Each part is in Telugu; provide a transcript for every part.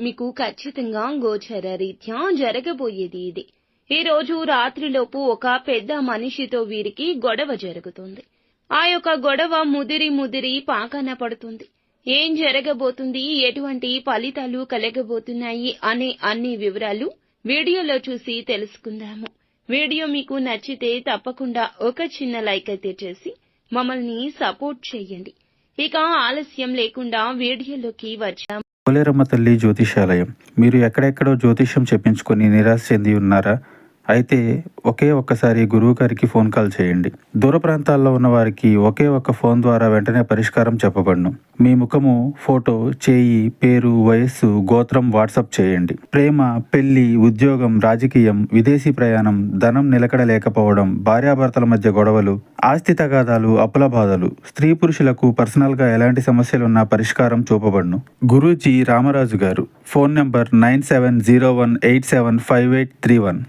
మీకు ఖచ్చితంగా గోచర రీత్యా జరగబోయేది ఇది. ఈ రోజు రాత్రిలోపు ఒక పెద్ద మనిషితో వీరికి గొడవ జరుగుతుంది. ఆ యొక్క గొడవ ముదిరి పాకాన పడుతుంది. ఏం జరగబోతుంది, ఎటువంటి ఫలితాలు కలగబోతున్నాయి అనే అన్ని వివరాలు వీడియోలో చూసి తెలుసుకుందాము. వీడియో మీకు నచ్చితే తప్పకుండా ఒక చిన్న లైక్ అయితే చేసి మమ్మల్ని సపోర్ట్ చేయండి. ఇక ఆలస్యం లేకుండా వీడియోలోకి వచ్చాము. పోలేరమ్మ తల్లి జ్యోతిషాలయం. మీరు ఎక్కడెక్కడో జ్యోతిష్యం చెప్పించుకొని నిరాశ చెంది ఉన్నారా? అయితే ఒక్కసారి గురువు గారికి ఫోన్ కాల్ చేయండి. దూర ప్రాంతాల్లో ఉన్న వారికి ఒక్క ఫోన్ ద్వారా వెంటనే పరిష్కారం చెప్పబడును. మీ ముఖము, ఫోటో, చేయి, పేరు, వయస్సు, గోత్రం వాట్సాప్ చేయండి. ప్రేమ, పెళ్లి, ఉద్యోగం, రాజకీయం, విదేశీ ప్రయాణం, ధనం నిలకడ లేకపోవడం, భార్యాభర్తల మధ్య గొడవలు, ఆస్తి తగాదాలు, అప్పుల బాధలు, స్త్రీ పురుషులకు పర్సనల్ గా ఎలాంటి సమస్యలున్నా పరిష్కారం చూపబడును. గురూజీ రామరాజు గారు. Phone number 9701875831.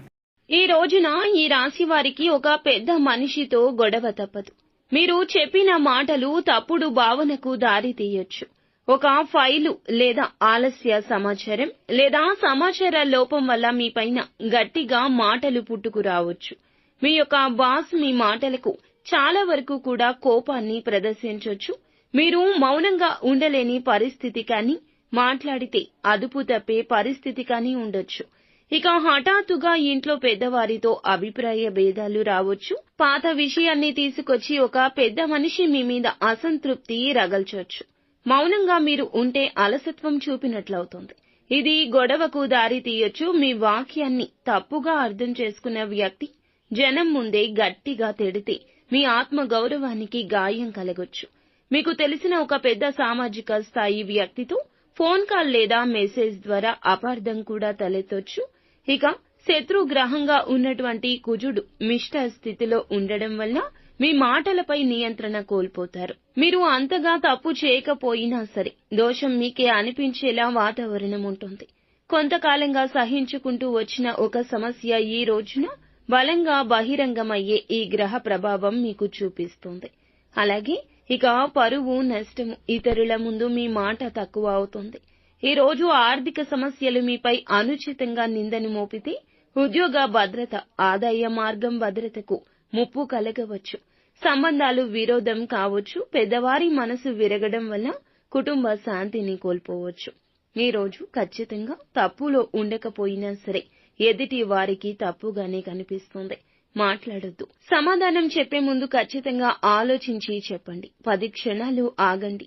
ఈ రోజున ఈ రాశి వారికి ఒక పెద్ద మనిషితో గొడవ తప్పదు. మీరు చెప్పిన మాటలు తప్పుడు భావనకు దారి తీయొచ్చు. ఒక ఫైలు లేదా ఆలస్య సమాచారం లేదా సమాచార లోపం వల్ల మీ పైన గట్టిగా మాటలు పుట్టుకురావచ్చు. మీ యొక్క బాస్ మీ మాటలకు చాలా వరకు కూడా కోపాన్ని ప్రదర్శించొచ్చు. మీరు మౌనంగా ఉండలేని పరిస్థితి కానీ, మాట్లాడితే అదుపు తప్పే పరిస్థితి కానీ ఉండొచ్చు. ఇక హఠాత్తుగా ఇంట్లో పెద్దవారితో అభిప్రాయ భేదాలు రావచ్చు. పాత విషయాన్ని తీసుకొచ్చి ఒక పెద్ద మనిషి మీ మీద అసంతృప్తి రగల్చొచ్చు. మౌనంగా మీరు ఉంటే అలసత్వం చూపినట్లవుతుంది. ఇది గొడవకు దారి తీయొచ్చు. మీ వాక్యాన్ని తప్పుగా అర్థం చేసుకున్న వ్యక్తి జనం ముందే గట్టిగా తిడితే మీ ఆత్మ గౌరవానికి గాయం కలగొచ్చు. మీకు తెలిసిన ఒక పెద్ద సామాజిక స్థాయి వ్యక్తితో ఫోన్ కాల్ లేదా మెసేజ్ ద్వారా అపార్థం కూడా తలెత్తొచ్చు. ఇక శత్రుగ్రహంగా ఉన్నటువంటి కుజుడు మిష్ట స్థితిలో ఉండడం వల్ల మీ మాటలపై నియంత్రణ కోల్పోతారు. మీరు అంతగా తప్పు చేయకపోయినా సరే దోషం మీకే అనిపించేలా వాతావరణం ఉంటుంది. కొంతకాలంగా సహించుకుంటూ వచ్చిన ఒక సమస్య ఈ రోజున బలంగా బహిరంగమయ్యే ఈ గ్రహ ప్రభావం మీకు చూపిస్తుంది. అలాగే ఇక పరువు నష్టము, ఇతరుల ముందు మీ మాట తక్కువ అవుతుంది. ఈ రోజు ఆర్థిక సమస్యలు మీపై అనుచితంగా నిందను మోపితే ఉద్యోగ భద్రత, ఆదాయ మార్గం భద్రతకు ముప్పు కలగవచ్చు. సంబంధాలు విరోధం కావచ్చు. పెద్దవారి మనసు విరగడం వల్ల కుటుంబ శాంతిని కోల్పోవచ్చు. ఈ రోజు ఖచ్చితంగా తప్పులో ఉండకపోయినా సరే ఎదుటి వారికి తప్పుగానే కనిపిస్తుంది. మాట్లాడొద్దు. సమాధానం చెప్పే ముందు ఖచ్చితంగా ఆలోచించి చెప్పండి. 10 క్షణాలు ఆగండి.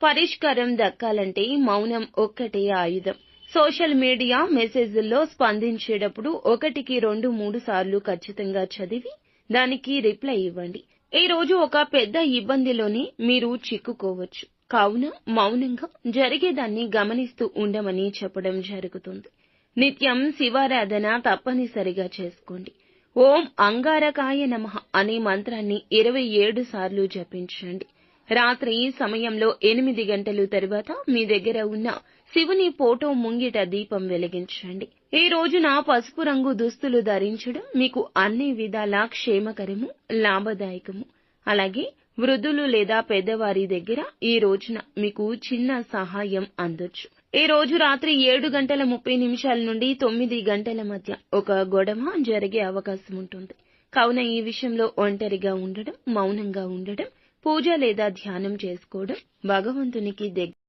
పరిష్కారం దక్కాలంటే మౌనం ఒక్కటే ఆయుధం. సోషల్ మీడియా మెసేజ్ల్లో స్పందించేటప్పుడు 1కి 2-3 సార్లు ఖచ్చితంగా చదివి దానికి రిప్లై ఇవ్వండి. ఈ రోజు ఒక పెద్ద ఇబ్బందిలోనే మీరు చిక్కుకోవచ్చు. కావున మౌనంగా జరిగేదాన్ని గమనిస్తూ ఉండమని చెప్పడం జరుగుతుంది. నిత్యం శివారాధన తప్పనిసరిగా చేసుకోండి. ఓం అంగారకాయ నమః అనే మంత్రాన్ని 27 సార్లు జపించండి. రాత్రి సమయంలో 8 గంటలు తరువాత మీ దగ్గర ఉన్న శివుని ఫోటో ముంగిట దీపం వెలిగించండి. ఈ రోజున పసుపు రంగు దుస్తులు ధరించడం మీకు అన్ని విధాలా క్షేమకరము, లాభదాయకము. అలాగే వృద్ధులు లేదా పెద్దవారి దగ్గర ఈ రోజున మీకు చిన్న సహాయం అందొచ్చు. ఈ రోజు రాత్రి 7:30 నుండి 9 గంటల మధ్య ఒక గొడవ జరిగే అవకాశం ఉంటుంది. కావున ఈ విషయంలో ఒంటరిగా ఉండడం, మౌనంగా ఉండడం, పూజ లేదా ధ్యానం చేసుకోవడం, భగవంతునికి